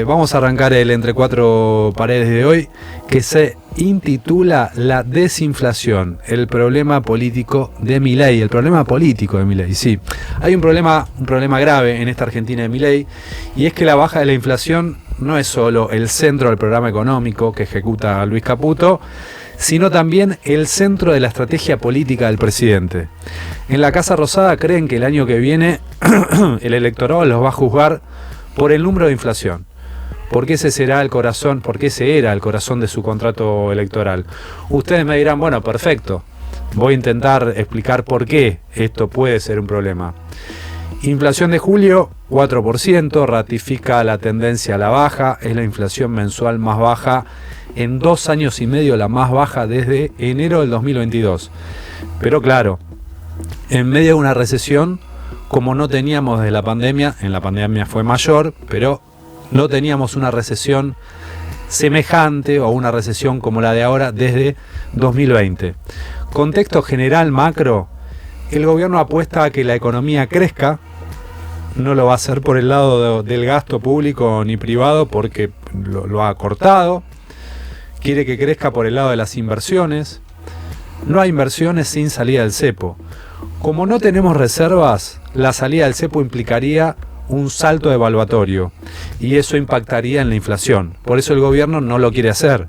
Vamos a arrancar el Entre Cuatro Paredes de hoy, que se intitula La desinflación, el problema político de Milei. El problema político de Milei, sí. Hay un problema grave en esta Argentina de Milei, y es que la baja de la inflación no es solo el centro del programa económico que ejecuta Luis Caputo, sino también el centro de la estrategia política del presidente. En la Casa Rosada creen que el año que viene el electorado los va a juzgar por el número de inflación, porque ese era el corazón de su contrato electoral. Ustedes me dirán, bueno, perfecto, voy a intentar explicar por qué esto puede ser un problema. Inflación de julio, 4%, ratifica la tendencia a la baja, es la inflación mensual más baja en 2 años y medio, la más baja desde enero del 2022. Pero claro, en medio de una recesión, como no teníamos desde la pandemia, en la pandemia fue mayor, pero no teníamos una recesión semejante o una recesión como la de ahora desde 2020. Contexto general macro, el gobierno apuesta a que la economía crezca, no lo va a hacer por el lado del gasto público ni privado porque lo ha cortado, quiere que crezca por el lado de las inversiones. No hay inversiones sin salida del cepo. Como no tenemos reservas, la salida del cepo implicaría un salto devaluatorio y eso impactaría en la inflación. Por eso el gobierno no lo quiere hacer.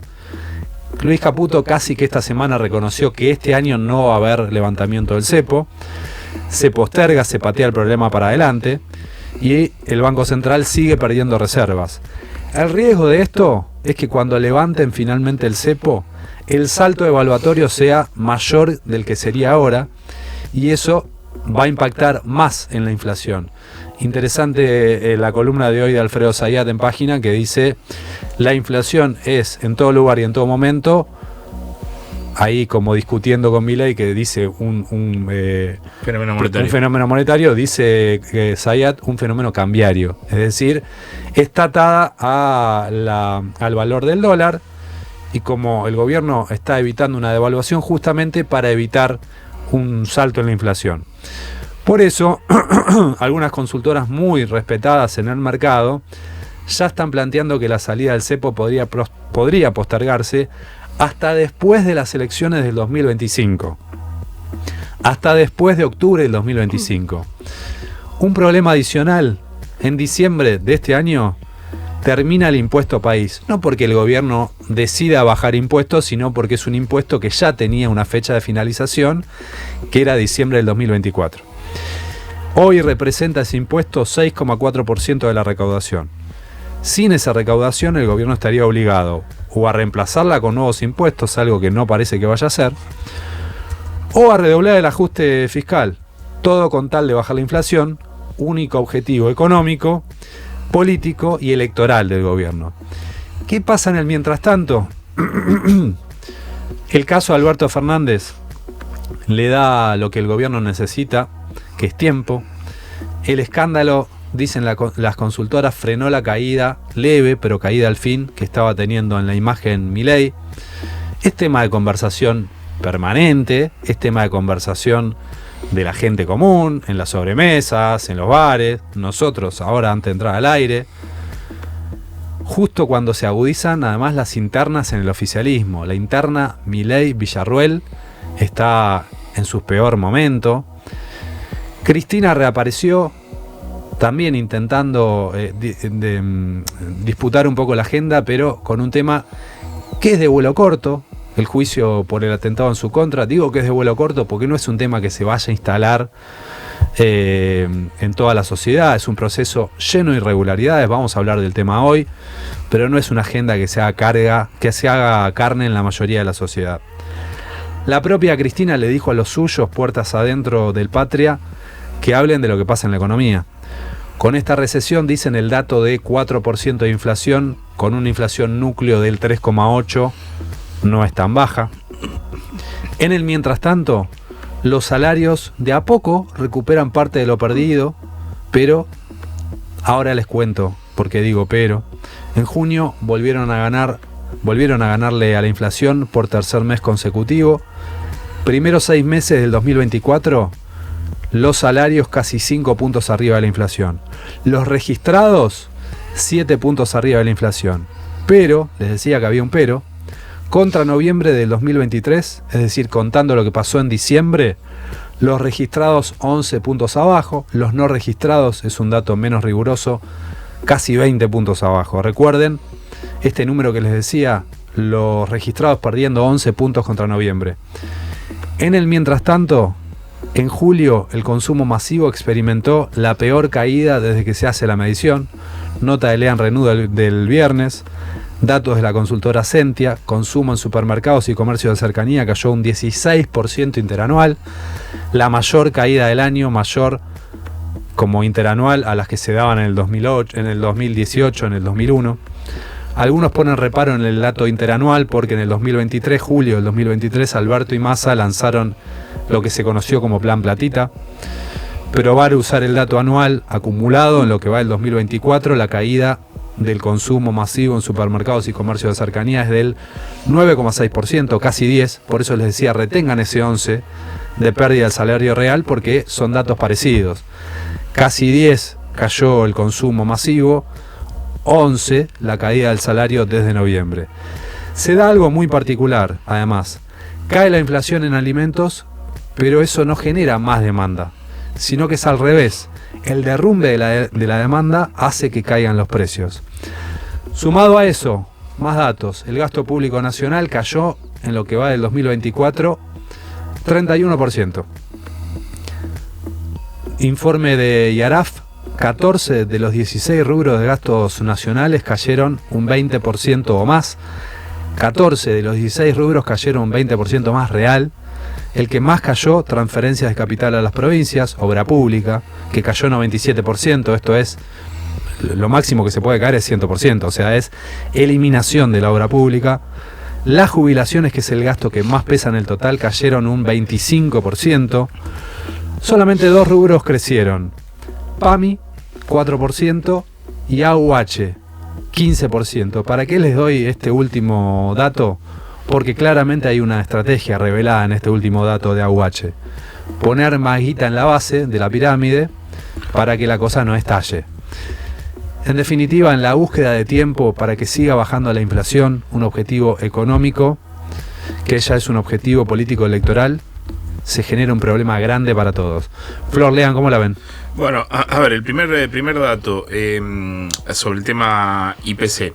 Luis Caputo casi que esta semana reconoció que este año no va a haber levantamiento del cepo. Se posterga, se patea el problema para adelante y el Banco Central sigue perdiendo reservas. El riesgo de esto es que cuando levanten finalmente el cepo, el salto evaluatorio sea mayor del que sería ahora y eso va a impactar más en la inflación. Interesante la columna de hoy de Alfredo Zayat en Página, que dice: la inflación es en todo lugar y en todo momento, ahí como discutiendo con Milei, que dice un fenómeno monetario, dice Zayat un fenómeno cambiario, es decir, está atada al valor del dólar, y como el gobierno está evitando una devaluación justamente para evitar un salto en la inflación. Por eso, algunas consultoras muy respetadas en el mercado ya están planteando que la salida del cepo podría postergarse hasta después de las elecciones del 2025. Hasta después de octubre del 2025. Un problema adicional: en diciembre de este año termina el impuesto país. No porque el gobierno decida bajar impuestos, sino porque es un impuesto que ya tenía una fecha de finalización, que era diciembre del 2024. Hoy representa ese impuesto 6,4% de la recaudación. Sin esa recaudación, el gobierno estaría obligado o a reemplazarla con nuevos impuestos, algo que no parece que vaya a hacer, o a redoblar el ajuste fiscal, todo con tal de bajar la inflación, único objetivo económico, político y electoral del gobierno. ¿Qué pasa en el mientras tanto? El caso de Alberto Fernández le da lo que el gobierno necesita, que es tiempo. El escándalo, dicen las consultoras, frenó la caída, leve pero caída al fin, que estaba teniendo en la imagen Milei. Es tema de conversación permanente, es tema de conversación de la gente común, en las sobremesas, en los bares, nosotros ahora antes de entrar al aire. Justo cuando se agudizan además las internas en el oficialismo. La interna Milei-Villarruel está en su peor momento. Cristina reapareció, también intentando disputar un poco la agenda, pero con un tema que es de vuelo corto, el juicio por el atentado en su contra. Digo que es de vuelo corto porque no es un tema que se vaya a instalar en toda la sociedad, es un proceso lleno de irregularidades, vamos a hablar del tema hoy, pero no es una agenda que se haga carne en la mayoría de la sociedad. La propia Cristina le dijo a los suyos, puertas adentro del Patria, que hablen de lo que pasa en la economía. Con esta recesión, dicen, el dato de 4% de inflación, con una inflación núcleo del 3,8%, no es tan baja. En el mientras tanto, los salarios de a poco recuperan parte de lo perdido, pero, ahora les cuento por qué digo pero, en junio volvieron a ganarle a la inflación por tercer mes consecutivo. Primeros 6 meses del 2024, los salarios casi 5 puntos arriba de la inflación. Los registrados 7 puntos arriba de la inflación. Pero, les decía que había un pero, contra noviembre del 2023, es decir, contando lo que pasó en diciembre, los registrados 11 puntos abajo, los no registrados, es un dato menos riguroso, casi 20 puntos abajo. Recuerden, este número que les decía, los registrados perdiendo 11 puntos contra noviembre. En el mientras tanto, en julio el consumo masivo experimentó la peor caída desde que se hace la medición. Nota de Lean Renew del viernes. Datos de la consultora Sentia, consumo en supermercados y comercio de cercanía cayó un 16% interanual, la mayor caída del año, mayor como interanual a las que se daban en el 2008, en el 2018, en el 2001. Algunos ponen reparo en el dato interanual porque en el 2023, julio del 2023, Alberto y Massa lanzaron lo que se conoció como Plan Platita. Probar usar el dato anual acumulado en lo que va del 2024, la caída del consumo masivo en supermercados y comercio de cercanía es del 9,6%, casi 10%. Por eso les decía, retengan ese 11% de pérdida del salario real porque son datos parecidos. Casi 10% cayó el consumo masivo, 11% la caída del salario desde noviembre. Se da algo muy particular, además. Cae la inflación en alimentos, pero eso no genera más demanda, sino que es al revés. El derrumbe de la demanda hace que caigan los precios. Sumado a eso, más datos. El gasto público nacional cayó en lo que va del 2024 31%. Informe de IARAF, 14 de los 16 rubros de gastos nacionales cayeron un 20% o más. 14 de los 16 rubros cayeron un 20% más real. El que más cayó, transferencias de capital a las provincias, obra pública, que cayó 97%, esto es, lo máximo que se puede caer es 100%, o sea, es eliminación de la obra pública. Las jubilaciones, que es el gasto que más pesa en el total, cayeron un 25%. Solamente 2 rubros crecieron, PAMI, 4%, y AUH, 15%. ¿Para qué les doy este último dato? Porque claramente hay una estrategia revelada en este último dato de AUH. Poner más guita en la base de la pirámide para que la cosa no estalle. En definitiva, en la búsqueda de tiempo para que siga bajando la inflación, un objetivo económico, que ya es un objetivo político electoral, se genera un problema grande para todos. Flor, Lean, ¿cómo la ven? Bueno, a ver, el primer dato sobre el tema IPC.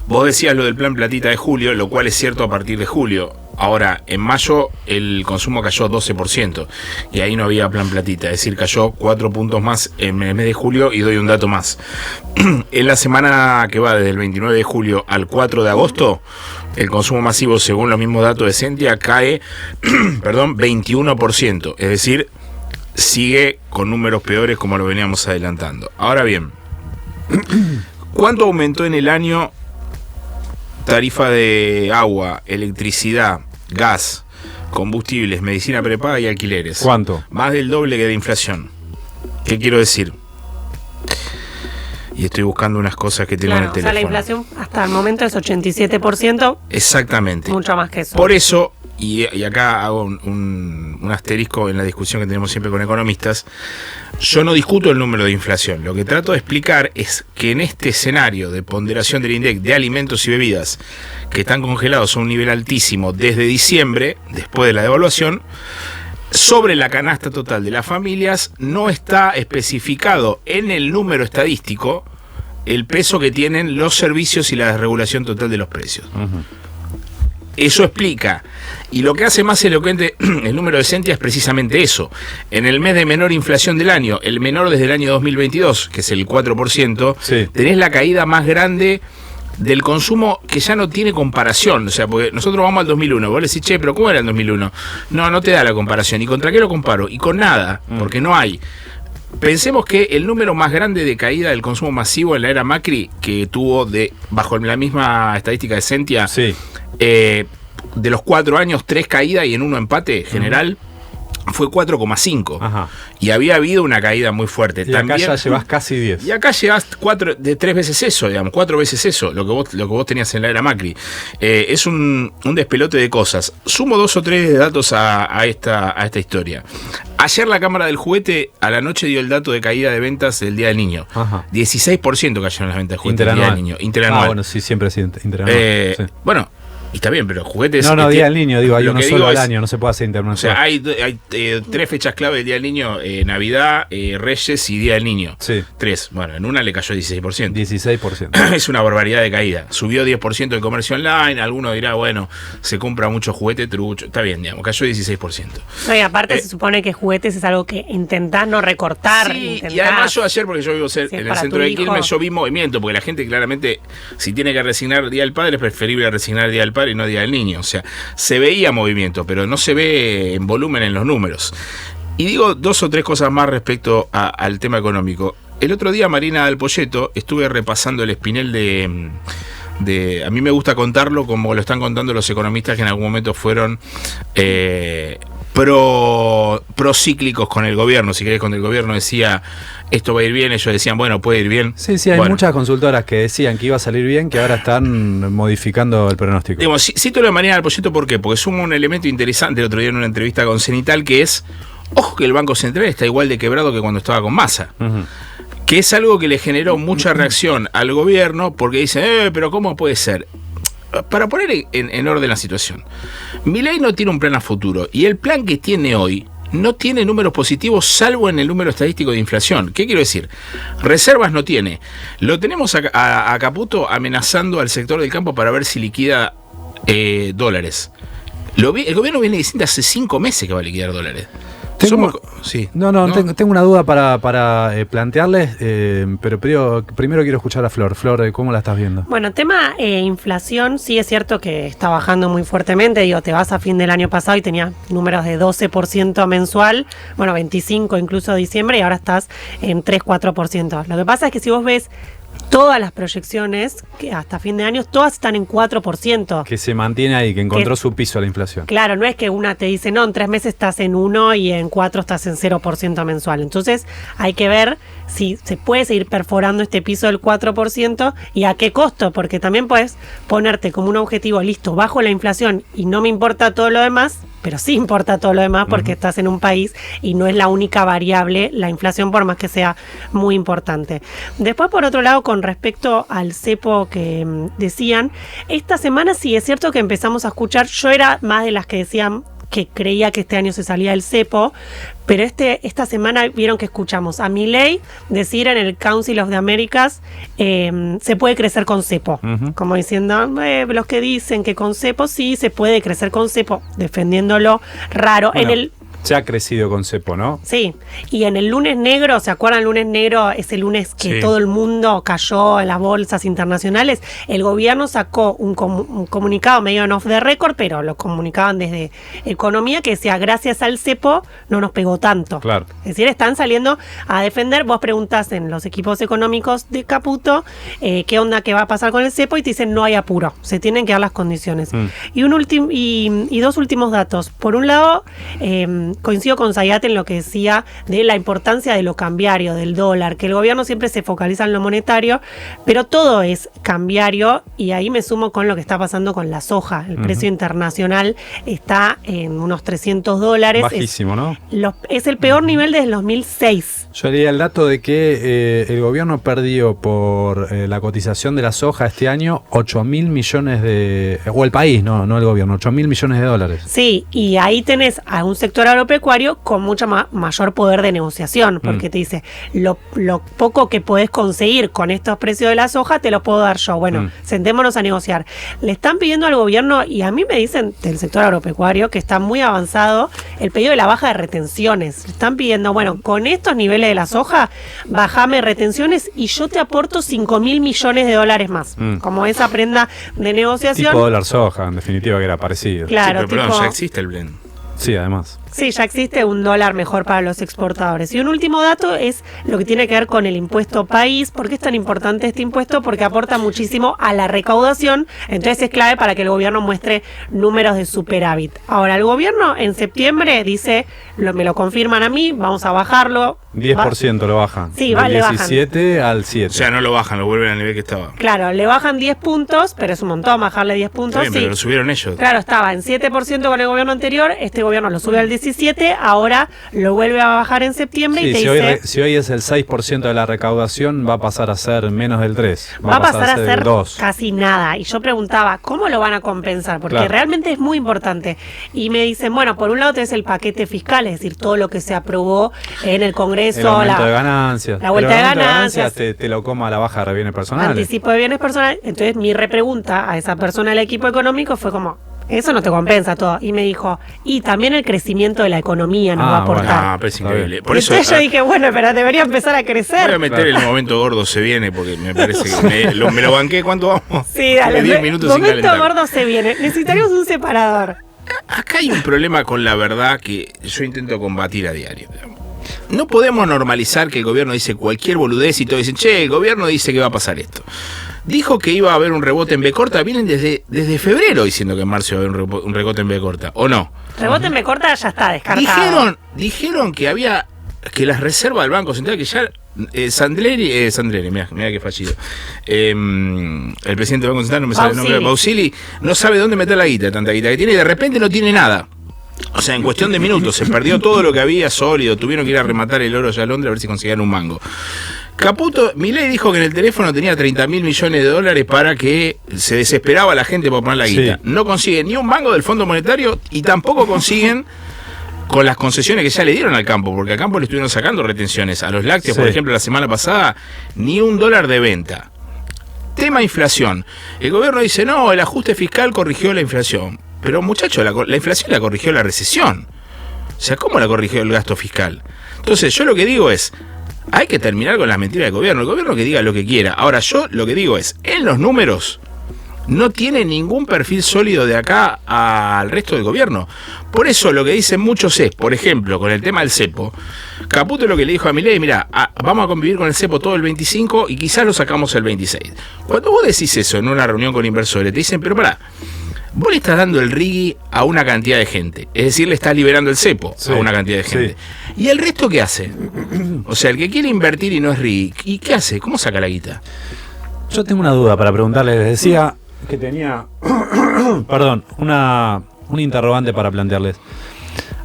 Vos decías lo del plan Platita de julio, lo cual es cierto a partir de julio. Ahora, en mayo el consumo cayó 12% y ahí no había plan Platita, es decir, cayó 4 puntos más en el mes de julio. Y doy un dato más. En la semana que va desde el 29 de julio al 4 de agosto, el consumo masivo, según los mismos datos de Sentia, cae 21%, es decir, sigue con números peores como lo veníamos adelantando. Ahora bien, ¿cuánto aumentó en el año tarifa de agua, electricidad, gas, combustibles, medicina prepaga y alquileres? ¿Cuánto? Más del doble que la inflación. ¿Qué quiero decir? Y estoy buscando unas cosas que tengo en el teléfono. O sea, la inflación hasta el momento es 87%. Exactamente. Mucho más que eso. Por eso, y acá hago un asterisco en la discusión que tenemos siempre con economistas, yo no discuto el número de inflación. Lo que trato de explicar es que en este escenario de ponderación del INDEC de alimentos y bebidas que están congelados a un nivel altísimo desde diciembre, después de la devaluación, sobre la canasta total de las familias no está especificado en el número estadístico el peso que tienen los servicios y la desregulación total de los precios. Eso explica. Y lo que hace más elocuente el número de Sentia es precisamente eso. En el mes de menor inflación del año, el menor desde el año 2022, que es el 4%, sí, tenés la caída más grande del consumo que ya no tiene comparación. O sea, porque nosotros vamos al 2001, vos le decís, che, pero ¿cómo era el 2001? No te da la comparación. ¿Y contra qué lo comparo? Y con nada, porque no hay. Pensemos que el número más grande de caída del consumo masivo en la era Macri, que tuvo bajo la misma estadística de Sentia, sí, de los 4 años, 3 caídas y en 1 empate general, fue 4,5. Ajá. Y había habido una caída muy fuerte. Y acá ya llevas casi 10. Y acá llevas 3 veces eso, digamos, 4 veces eso, lo que vos tenías en la era Macri. Es un despelote de cosas. Sumo 2 o 3 datos a esta historia. Ayer la Cámara del Juguete a la noche dio el dato de caída de ventas del Día del Niño. Ajá. 16% cayeron las ventas de juguetes del Día del Niño. Interanual. Bueno, sí, siempre sí, interanual. Sí. Bueno, y está bien, pero juguetes... No, Día del Niño, digo, hay uno solo al año, no se puede hacer interno. O sea, hay 3 fechas clave del Día del Niño, Navidad, Reyes y Día del Niño. Sí. 3. Bueno, en una le cayó 16%. 16%. Es una barbaridad de caída. Subió 10% el comercio online, alguno dirá, bueno, se compra mucho juguete trucho. Está bien, digamos, cayó 16%. No, y aparte se supone que juguetes es algo que intentás no recortar. Sí, y además yo ayer, porque yo vivo en el centro de Quilmes, yo vi movimiento, porque la gente claramente, si tiene que resignar Día del Padre, es preferible resignar Día del Padre y no Día del Niño. O sea, se veía movimiento, pero no se ve en volumen en los números. Y digo 2 o 3 cosas más respecto al tema económico. El otro día, Marina del Poyeto, estuve repasando el espinel de a mí me gusta contarlo como lo están contando los economistas que en algún momento fueron procíclicos con el gobierno. Si querés, cuando el gobierno decía esto va a ir bien, ellos decían, bueno, puede ir bien. Sí, hay muchas consultoras que decían que iba a salir bien, que ahora están modificando el pronóstico. Digamos, cito lo de Marina del Poyeto, ¿por qué? Porque suma un elemento interesante el otro día en una entrevista con Cenital, que es, ojo que el Banco Central está igual de quebrado que cuando estaba con Massa. Uh-huh. Que es algo que le generó mucha reacción al gobierno, porque dicen, pero ¿cómo puede ser? Para poner en orden la situación, Milei no tiene un plan a futuro, y el plan que tiene hoy no tiene números positivos salvo en el número estadístico de inflación. ¿Qué quiero decir? Reservas no tiene. Lo tenemos a Caputo amenazando al sector del campo para ver si liquida dólares. El gobierno viene diciendo hace 5 meses que va a liquidar dólares. Tengo una duda para plantearles, pero primero quiero escuchar a Flor. Flor, ¿cómo la estás viendo? Bueno, tema inflación, sí es cierto que está bajando muy fuertemente. Digo, te vas a fin del año pasado y tenía números de 12% mensual, bueno, 25% incluso diciembre, y ahora estás en 3-4%. Lo que pasa es que si vos ves todas las proyecciones, que hasta fin de año, todas están en 4%. Que se mantiene ahí, que encontró su piso la inflación. Claro, no es que una te dice, no, en 3 meses estás en 1 y en 4 estás en 0% mensual. Entonces hay que ver si se puede seguir perforando este piso del 4% y a qué costo, porque también puedes ponerte como un objetivo, listo, bajo la inflación y no me importa todo lo demás, pero sí importa todo lo demás porque estás en un país y no es la única variable, la inflación, por más que sea muy importante. Después, por otro lado, con respecto al cepo que decían, esta semana sí es cierto que empezamos a escuchar, yo era más de las que decían que creía que este año se salía el cepo, pero esta semana vieron que escuchamos a Milei decir en el Council of the Americas se puede crecer con cepo, como diciendo los que dicen que con cepo sí se puede crecer con cepo, defendiéndolo raro. Bueno, se ha crecido con cepo, ¿no? Sí, y en el lunes negro, ¿se acuerdan? El lunes negro es el lunes que todo el mundo cayó en las bolsas internacionales. El gobierno sacó un comunicado medio en off the record, pero lo comunicaban desde Economía, que decía, gracias al cepo no nos pegó tanto. Claro. Es decir, están saliendo a defender. Vos preguntás en los equipos económicos de Caputo qué onda, qué va a pasar con el cepo, y te dicen no hay apuro, se tienen que dar las condiciones. Y dos últimos datos. Por un lado, coincido con Zayat en lo que decía de la importancia de lo cambiario, del dólar, que el gobierno siempre se focaliza en lo monetario, pero todo es cambiario, y ahí me sumo con lo que está pasando con la soja. El precio internacional está en unos $300. Bajísimo, ¿no? Es el peor nivel desde el 2006. Yo leía el dato de que el gobierno perdió por la cotización de la soja este año 8.000 millones o el país, no el gobierno, 8.000 millones de dólares. Sí, y ahí tenés a un sector agropecuario con mucho mayor poder de negociación, porque te dice, lo poco que podés conseguir con estos precios de la soja te lo puedo dar yo. Bueno, sentémonos a negociar. Le están pidiendo al gobierno, y a mí me dicen del sector agropecuario que está muy avanzado el pedido de la baja de retenciones. Le están pidiendo, bueno, con estos niveles de la soja, bajame retenciones y yo te aporto 5.000 millones de dólares más. Como esa prenda de negociación. Tipo dólar soja, en definitiva, que era parecido. Claro, sí, pero perdón, ya existe el blend. Sí, además. Sí, ya existe un dólar mejor para los exportadores. Y un último dato es lo que tiene que ver con el impuesto país. ¿Por qué es tan importante este impuesto? Porque aporta muchísimo a la recaudación, entonces es clave para que el gobierno muestre números de superávit. Ahora, el gobierno en septiembre dice, me lo confirman a mí, vamos a bajarlo. 10% lo bajan. Sí, del le bajan. 17 al 7. O sea, no lo bajan, lo vuelven al nivel que estaba. Claro, le bajan 10 puntos, pero es un montón bajarle 10 puntos. Está bien, pero lo subieron ellos. Claro, estaba en 7% con el gobierno anterior, este gobierno lo sube al 17, ahora lo vuelve a bajar en septiembre y te dice... Si hoy es el 6% de la recaudación, va a pasar a ser menos del 3. Va a pasar a ser del 2. casi nada. Y yo preguntaba, ¿cómo lo van a compensar? Porque realmente es muy importante. Y me dicen, bueno, por un lado tenés el paquete fiscal, es decir, todo lo que se aprobó en el Congreso. El aumento de ganancias. La vuelta de ganancias. Te lo coma la baja de bienes personales. Anticipo de bienes personales. Entonces mi repregunta a esa persona del equipo económico fue como, eso no te compensa todo. Y me dijo, y también el crecimiento de la economía nos va a aportar. Ah, pero es increíble. Por eso, entonces yo dije, bueno, pero debería empezar a crecer. Voy a meter el momento gordo se viene, porque me parece que me lo banqué. ¿Cuánto vamos? Sí, dale. 10 minutos sin momento calentar. gordo se viene. Necesitaríamos un separador. Acá hay un problema con la verdad que yo intento combatir a diario. No podemos normalizar que el gobierno dice cualquier boludez y todos dicen, che, el gobierno dice que va a pasar esto. Dijo que iba a haber un rebote en B corta, vienen desde febrero diciendo que en marzo iba a haber un rebote en B corta, ¿o no? Rebote en B corta ya está descartado. Dijeron que había, que las reservas del Banco Central, que ya Sandleri, mira qué fallido. El presidente del Banco Central, no me sale el nombre, Bausili, no sabe dónde meter la guita, tanta guita que tiene, y de repente no tiene nada. O sea, en cuestión de minutos se perdió todo lo que había sólido, tuvieron que ir a rematar el oro ya a Londres a ver si conseguían un mango. Caputo, Milei dijo que en el teléfono tenía 30.000 millones de dólares para que se desesperaba la gente por poner la guita. Sí. No consiguen ni un mango del Fondo Monetario y tampoco consiguen con las concesiones que ya le dieron al campo, porque al campo le estuvieron sacando retenciones. A los lácteos, por ejemplo, la semana pasada, ni $1 de venta. Tema inflación. El gobierno dice, no, el ajuste fiscal corrigió la inflación. Pero muchachos, la inflación la corrigió la recesión. O sea, ¿cómo la corrigió el gasto fiscal? Entonces, yo lo que digo es, hay que terminar con las mentiras del gobierno. El gobierno que diga lo que quiera. Ahora, yo lo que digo es, en los números no tiene ningún perfil sólido de acá al resto del gobierno. Por eso lo que dicen muchos es, por ejemplo, con el tema del cepo, Caputo lo que le dijo a Milei, mira, vamos a convivir con el cepo todo el 25 y quizás lo sacamos el 26. Cuando vos decís eso en una reunión con inversores, te dicen, pero pará, vos le estás dando el RIGI a una cantidad de gente, es decir, le estás liberando el cepo a una cantidad de gente. Sí. ¿Y el resto qué hace? O sea, el que quiere invertir y no es RIGI, ¿y qué hace? ¿Cómo saca la guita? Yo tengo una duda para preguntarle, les decía que tenía, perdón, un interrogante para plantearles.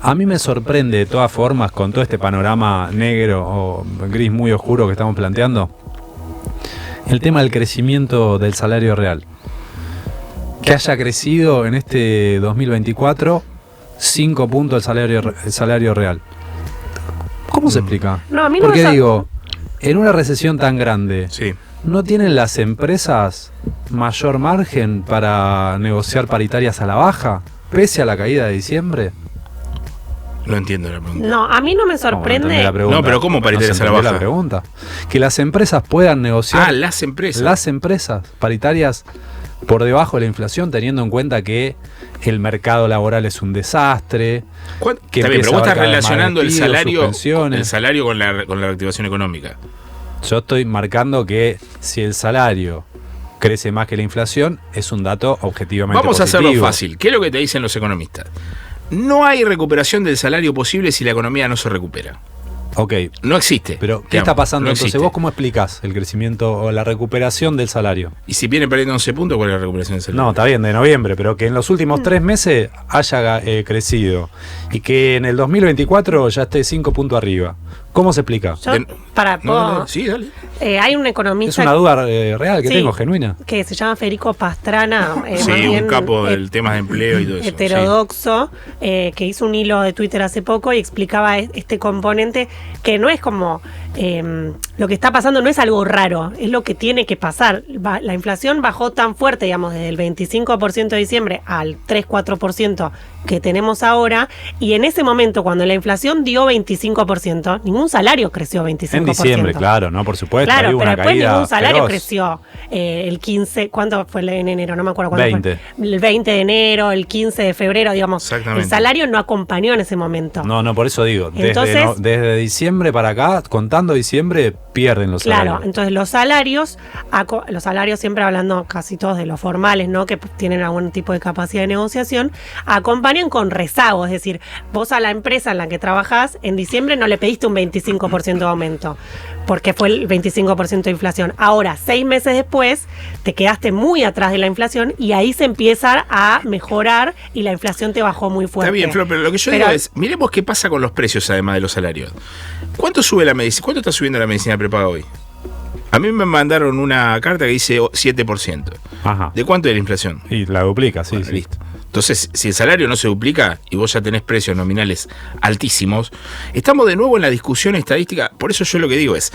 A mí me sorprende de todas formas, con todo este panorama negro o gris muy oscuro que estamos planteando, el tema del crecimiento del salario real. Que haya crecido en este 2024 5 puntos el salario real. ¿Cómo se explica? No, a mí no. Porque digo, en una recesión tan grande, sí, ¿no tienen las empresas mayor margen para negociar paritarias a la baja, pese a la caída de diciembre? No entiendo la pregunta. No, a mí no me sorprende. No, pero ¿cómo paritarias a la baja? La pregunta. Que las empresas puedan negociar. Las empresas. Las empresas paritarias por debajo de la inflación, teniendo en cuenta que el mercado laboral es un desastre. Que está bien, pero vos estás relacionando el salario suspensiones. con la reactivación económica. Yo estoy marcando que si el salario crece más que la inflación, es un dato objetivamente Vamos positivo. a hacerlo fácil. ¿Qué es lo que te dicen los economistas? No hay recuperación del salario posible si la economía no se recupera. Ok. No existe. Pero, ¿qué está pasando? No Entonces, existe. ¿vos cómo explicás el crecimiento o la recuperación del salario? Y si viene perdiendo 11 puntos, ¿cuál es la recuperación del salario? No, está bien, de noviembre, pero que en los últimos 3 meses haya crecido y que en el 2024 ya esté 5 puntos arriba. ¿Cómo se explica? Sí, dale. Hay un economista. Es una duda real que tengo, genuina. Que se llama Federico Pastrana. Sí, un capo del tema de empleo y todo eso. Heterodoxo, que hizo un hilo de Twitter hace poco y explicaba este componente que no es como lo que está pasando, no es algo raro, es lo que tiene que pasar. La inflación bajó tan fuerte, digamos, desde el 25% de diciembre al 3-4% que tenemos ahora, y en ese momento, cuando la inflación dio 25%, ningún salario creció 25%. En diciembre, claro, ¿no? Por supuesto. Claro, hay pero una después caída ningún salario feroz. creció. El 15, ¿cuánto fue en enero? No me acuerdo cuándo 20. fue. El 20 de enero, el 15 de febrero, digamos. Exactamente. El salario no acompañó en ese momento. No, por eso digo, Entonces, desde diciembre para acá, contando diciembre, pierden los claro, salarios. entonces los salarios siempre hablando casi todos de los formales, ¿no? Que tienen algún tipo de capacidad de negociación, acompañan con rezago, es decir, vos a la empresa en la que trabajás, en diciembre no le pediste un 25% de aumento, porque fue el 25% de inflación. Ahora, 6 meses después, te quedaste muy atrás de la inflación y ahí se empieza a mejorar y la inflación te bajó muy fuerte. Está bien, Flor, pero lo que yo digo es, miremos qué pasa con los precios además de los salarios. ¿Cuánto sube la medicina? ¿Cuánto está subiendo la medicina prepaga hoy? A mí me mandaron una carta que dice 7%. Ajá. ¿De cuánto es la inflación? Y la duplica, sí, Bueno, sí. listo. Entonces, si el salario no se duplica y vos ya tenés precios nominales altísimos, estamos de nuevo en la discusión estadística. Por eso yo lo que digo es,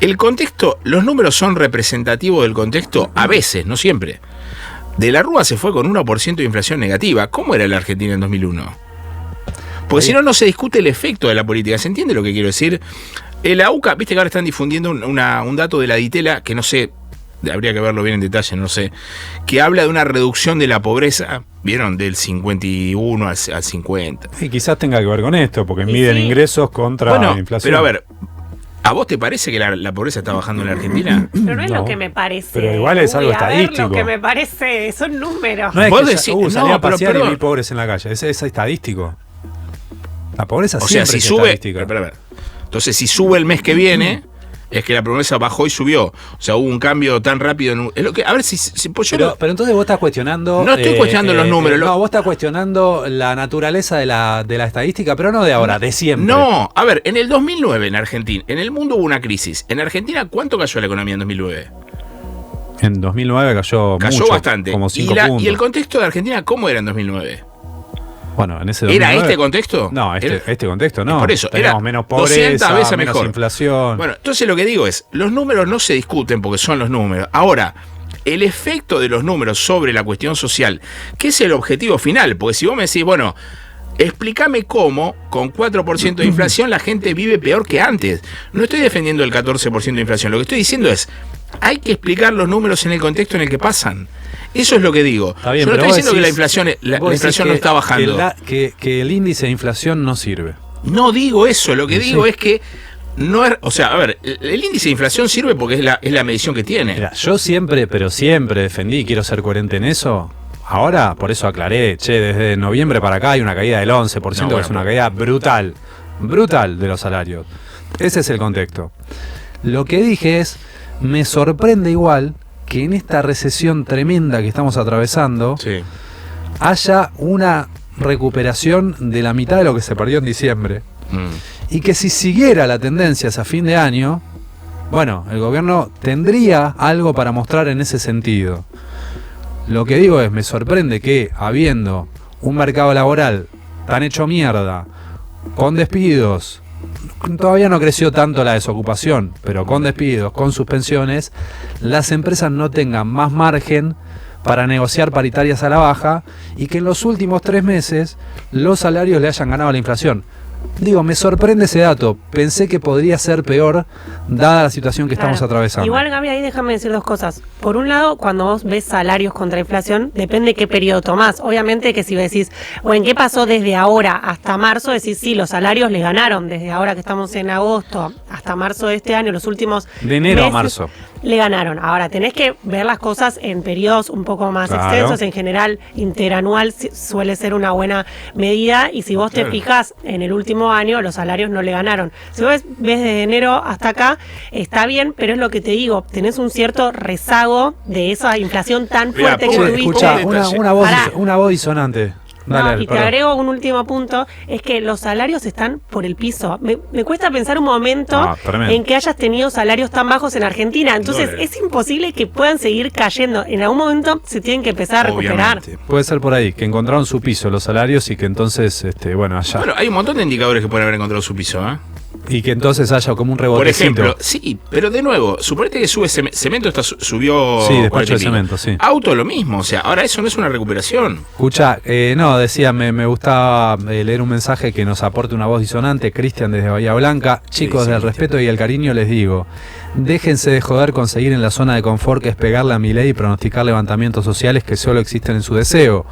el contexto, los números son representativos del contexto a veces, no siempre. De la Rúa se fue con 1% de inflación negativa. ¿Cómo era la Argentina en 2001? Porque si no, no se discute el efecto de la política. ¿Se entiende lo que quiero decir? La UCA, viste que ahora están difundiendo un dato de la Ditela, que no sé, habría que verlo bien en detalle, no sé, que habla de una reducción de la pobreza, ¿vieron? Del 51 al 50. Y quizás tenga que ver con esto, porque Y miden sí. ingresos contra Bueno, inflación. pero a ver, ¿a vos te parece que la pobreza está bajando en la Argentina? Pero no es No. lo que me parece. Pero igual es algo Uy, a ver, estadístico. lo que me parece son números. No es Vos que decís- salí no, a pero pasear y perdón. vi pobres en la calle. Es estadístico. La pobreza O sea, siempre si es sube. estadística. Pero, a ver. Entonces, si sube el mes que viene, es que la pobreza bajó y subió. O sea, hubo un cambio tan rápido. Es lo que, a ver si pues yo Pero entonces vos estás cuestionando... No estoy cuestionando los números, No, vos estás cuestionando la naturaleza de la estadística, pero no de ahora, de siempre. No, a ver, en el 2009 en Argentina, en el mundo hubo una crisis. En Argentina, ¿cuánto cayó la economía en 2009? En 2009 cayó Cayó mucho, bastante. como 5 puntos. ¿Y el contexto de Argentina cómo era en 2009? Bueno, en ese 2009, ¿Era este contexto? No, este contexto no. Por eso, teníamos era menos 200 pobreza, veces menos mejor. inflación. Bueno, entonces lo que digo es, los números no se discuten porque son los números. Ahora, el efecto de los números sobre la cuestión social, que es el objetivo final, porque si vos me decís, bueno, explícame cómo con 4% de inflación la gente vive peor que antes. No estoy defendiendo el 14% de inflación, lo que estoy diciendo es, hay que explicar los números en el contexto en el que pasan. Eso es lo que digo. Está bien, yo no pero estoy vos diciendo que la decís- inflación, la vos decís inflación no que- está bajando. Que el índice de inflación no sirve. No digo eso, lo que Sí. digo es que no es, o sea, a ver, el índice de inflación sirve porque es la medición que tiene. Mira, yo siempre, pero siempre defendí y quiero ser coherente en eso. Ahora, por eso aclaré, desde noviembre para acá hay una caída del 11%, No, que es bueno, una caída brutal de los salarios. Ese es el contexto. Lo que dije es, me sorprende igual que en esta recesión tremenda que estamos atravesando, Sí. haya una recuperación de la mitad de lo que se perdió en diciembre. Y que si siguiera la tendencia hacia fin de año, bueno, el gobierno tendría algo para mostrar en ese sentido. Lo que digo es, me sorprende que habiendo un mercado laboral tan hecho mierda, con despidos, todavía no creció tanto la desocupación, pero con despidos, con suspensiones, las empresas no tengan más margen para negociar paritarias a la baja y que en los últimos 3 meses los salarios le hayan ganado a la inflación. Digo, me sorprende ese dato. Pensé que podría ser peor dada la situación que estamos Claro. atravesando. Igual, Gaby, ahí déjame decir dos cosas. Por un lado, cuando vos ves salarios contra inflación, depende qué periodo tomás. Obviamente que si decís, bueno, ¿qué pasó desde ahora hasta marzo? Decís, sí, los salarios le ganaron desde ahora que estamos en agosto hasta marzo de este año, los últimos De enero a meses, marzo. le ganaron. Ahora, tenés que ver las cosas en periodos un poco más Claro. extensos. En general, interanual suele ser una buena medida. Y si vos te Claro. fijás en el último año, los salarios no le ganaron. Si vos ves desde enero hasta acá, está bien, pero es lo que te digo, tenés un cierto rezago de esa inflación tan Mirá, fuerte que pongo- tuviste. Escucha, detalle. una voz disonante. Dale, No, y te perdón. agrego un último punto, es que los salarios están por el piso. Me cuesta pensar un momento Ah, tremendo. en que hayas tenido salarios tan bajos en Argentina. Entonces Dólares. es imposible que puedan seguir cayendo. En algún momento se tienen que empezar a recuperar. Obviamente. Puede ser por ahí, que encontraron su piso los salarios y que entonces, bueno, allá. Bueno, hay un montón de indicadores que pueden haber encontrado su piso, ¿eh? Y que entonces haya como un Por rebotecito. ejemplo, sí, pero de nuevo, suponete que sube cemento, subió... Sí, despacho de 40 y pico. cemento, sí. Auto lo mismo, o sea, ahora eso no es una recuperación. Escucha, no, decía, me gustaba leer un mensaje que nos aporte una voz disonante. Cristian desde Bahía Blanca. Chicos, Sí, del Cristian. respeto y el cariño les digo, déjense de joder con seguir en la zona de confort que es pegarle a Milei y pronosticar levantamientos sociales que solo existen en su deseo.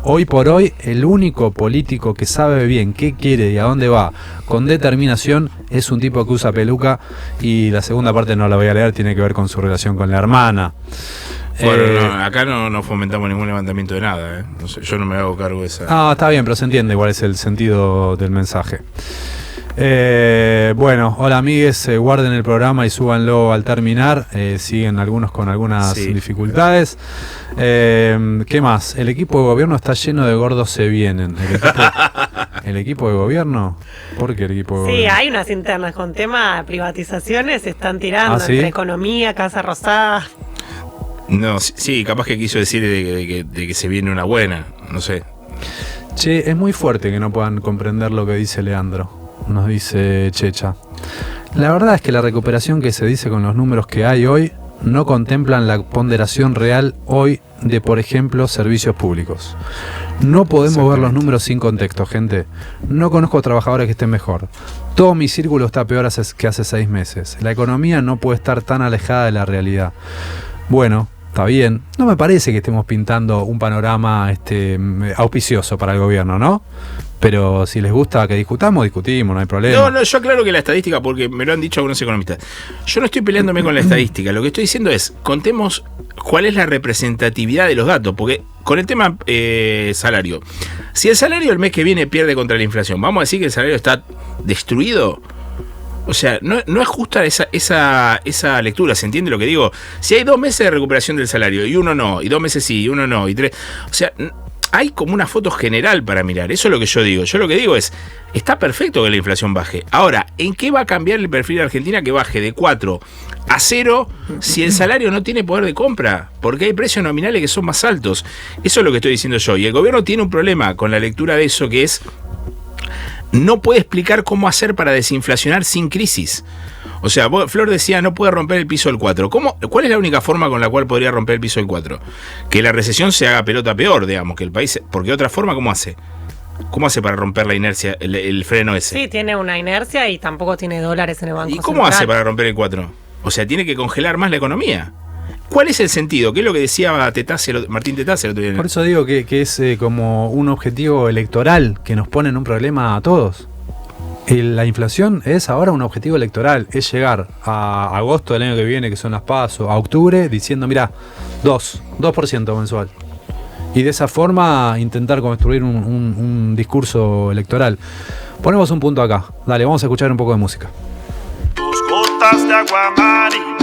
Hoy por hoy, el único político que sabe bien qué quiere y a dónde va con determinación es un tipo que usa peluca, y la segunda parte no la voy a leer, tiene que ver con su relación con la hermana. Bueno, no, acá no fomentamos ningún levantamiento de nada, ¿eh? No sé, yo no me hago cargo de esa... Ah, está bien, pero se entiende cuál es el sentido del mensaje. Bueno, hola amigues, guarden el programa y súbanlo al terminar. Siguen algunos con algunas dificultades. ¿Qué más? El equipo de gobierno está lleno de gordos se vienen. ¿El equipo de gobierno? ¿Por qué el equipo de gobierno? Sí, hay unas internas con tema de privatizaciones, se están tirando ¿Ah, sí? entre economía, Casa Rosada. No, sí, capaz que quiso decir de que se viene una buena, no sé. Che, es muy fuerte que no puedan comprender lo que dice Leandro. Nos dice Checha. La verdad es que la recuperación que se dice con los números que hay hoy no contemplan la ponderación real hoy de, por ejemplo, servicios públicos. No podemos ver los números sin contexto, gente. No conozco trabajadores que estén mejor. Todo mi círculo está peor que hace 6 meses. La economía no puede estar tan alejada de la realidad. Bueno, está bien. No me parece que estemos pintando un panorama auspicioso para el gobierno, ¿no? Pero si les gusta que discutimos, no hay problema. No, yo aclaro que la estadística, porque me lo han dicho algunos economistas, yo no estoy peleándome con la estadística, lo que estoy diciendo es, contemos cuál es la representatividad de los datos, porque con el tema salario, si el salario el mes que viene pierde contra la inflación, ¿vamos a decir que el salario está destruido? O sea, no es justa esa lectura, ¿se entiende lo que digo? Si hay 2 meses de recuperación del salario, y uno no, y 2 meses sí, y uno no, y 3, o sea... Hay como una foto general para mirar, eso es lo que yo digo. Yo lo que digo es, está perfecto que la inflación baje. Ahora, ¿en qué va a cambiar el perfil de Argentina que baje de 4 a 0 si el salario no tiene poder de compra? Porque hay precios nominales que son más altos. Eso es lo que estoy diciendo yo. Y el gobierno tiene un problema con la lectura de eso, que es, no puede explicar cómo hacer para desinflacionar sin crisis. O sea, Flor decía, no puede romper el piso del 4. ¿Cuál es la única forma con la cual podría romper el piso del 4? Que la recesión se haga pelota peor, digamos, que el país... Porque de otra forma, ¿cómo hace? ¿Cómo hace para romper la inercia, el freno ese? Sí, tiene una inercia y tampoco tiene dólares en el Banco ¿Y cómo Central. hace para romper el 4? O sea, tiene que congelar más la economía. ¿Cuál es el sentido? ¿Qué es lo que decía Martín Tetaz el otro día? Por eso digo que es como un objetivo electoral que nos pone en un problema a todos. La inflación es ahora un objetivo electoral, es llegar a agosto del año que viene, que son las PASO, a octubre, diciendo, mira, 2% mensual. Y de esa forma intentar construir un discurso electoral. Ponemos un punto acá. Dale, vamos a escuchar un poco de música. Tus gotas de agua marina